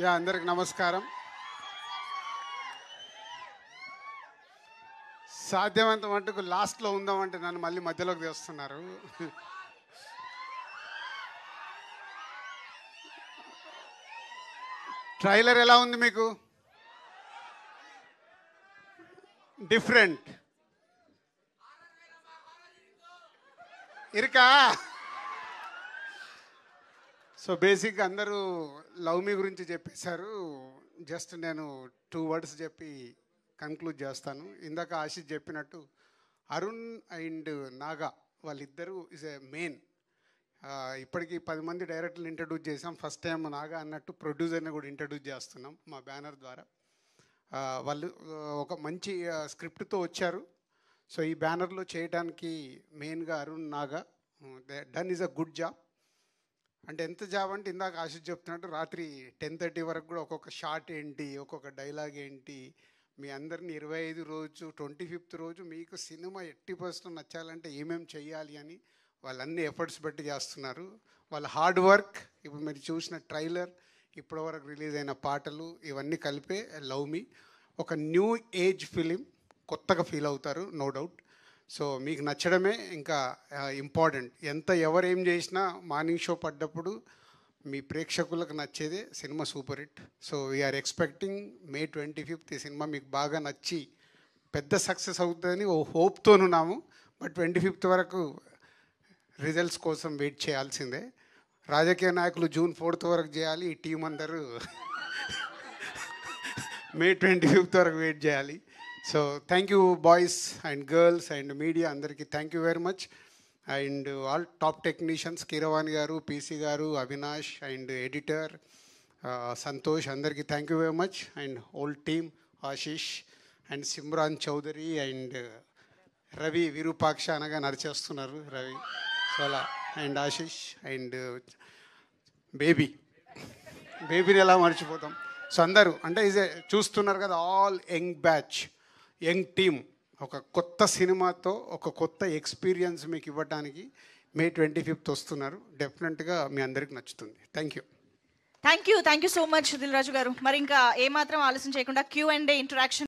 అందరికి నమస్కారం. సాధ్యమంత మటుకు లాస్ట్లో ఉందామంటే నన్ను మళ్ళీ మధ్యలోకి తెస్తున్నారు. ట్రైలర్ ఎలా ఉంది మీకు? డిఫరెంట్ ఇరుకా. సో బేసిక్గా అందరూ లవ్ మీ గురించి చెప్పేశారు. జస్ట్ నేను 2 words చెప్పి కన్క్లూడ్ చేస్తాను. ఇందాక ఆశిష్ చెప్పినట్టు అరుణ్ అండ్ నాగా వాళ్ళిద్దరూ ఇస్ ఏ మెయిన్. ఇప్పటికీ 10 మంది డైరెక్టర్లు ఇంట్రడ్యూస్ చేసాం. ఫస్ట్ టైం నాగా అన్నట్టు ప్రొడ్యూసర్ని కూడా ఇంట్రడ్యూస్ చేస్తున్నాం మా బ్యానర్ ద్వారా. వాళ్ళు ఒక మంచి స్క్రిప్ట్తో వచ్చారు. సో ఈ బ్యానర్లో చేయడానికి మెయిన్గా Arun Naga done is a good job. అంటే ఎంత జాబ్ అంటే ఇందాక ఆశిష్ చెప్తున్నట్టు రాత్రి 10:30 వరకు కూడా ఒక్కొక్క షాట్ ఏంటి, ఒక్కొక్క డైలాగ్ ఏంటి, మీ అందరిని 25 రోజు 25th రోజు మీకు సినిమా 80% నచ్చాలంటే ఏమేమి చెయ్యాలి అని వాళ్ళన్ని ఎఫర్ట్స్ పెట్టి చేస్తున్నారు. వాళ్ళ హార్డ్ వర్క్, ఇప్పుడు మీరు చూసిన ట్రైలర్, ఇప్పటివరకు రిలీజ్ అయిన పాటలు, ఇవన్నీ కలిపే లవ్ మీ ఒక న్యూ ఏజ్ ఫిలిం. కొత్తగా ఫీల్ అవుతారు, నో డౌట్. సో మీకు నచ్చడమే ఇంకా ఇంపార్టెంట్. ఎవరు ఏం చేసినా మార్నింగ్ షో పడ్డప్పుడు మీ ప్రేక్షకులకు నచ్చేదే cinema super hit. So we're expecting May 25th ఈ సినిమా మీకు బాగా నచ్చి పెద్ద సక్సెస్ అవుతుందని ఓ హోప్తోనున్నాము. బట్ 25th వరకు రిజల్ట్స్ కోసం వెయిట్ చేయాల్సిందే. రాజకీయ నాయకులు June 4th వరకు చేయాలి. ఈ టీం అందరూ May 25th వరకు వెయిట్ చేయాలి. So thank you boys and girls and media అందరికీ thank you very much. And all top technicians Keeravani garu, PC garu, Avinash and editor Santosh, అందరికీ thank you very much. And whole team Ashish and Simran Chaudhary and Ravi Virupaksha అనగా నడిచేస్తున్నారు Ravi. So అలా and Ashish and బేబీని ఎలా మర్చిపోతాం. So అందరూ అంటే చూస్తున్నారు కదా, all young batch, young team ఒక కొత్త సినిమాతో ఒక కొత్త ఎక్స్పీరియన్స్ మీకు ఇవ్వడానికి May 25th వస్తున్నారు. డెఫినెట్గా మీ అందరికి నచ్చుతుంది. Thank you so much Dil Raju garu. మరి ఇంకా ఏమాత్రం ఆలస్యం చేయకుండా Q&A ఇంటరాక్షన్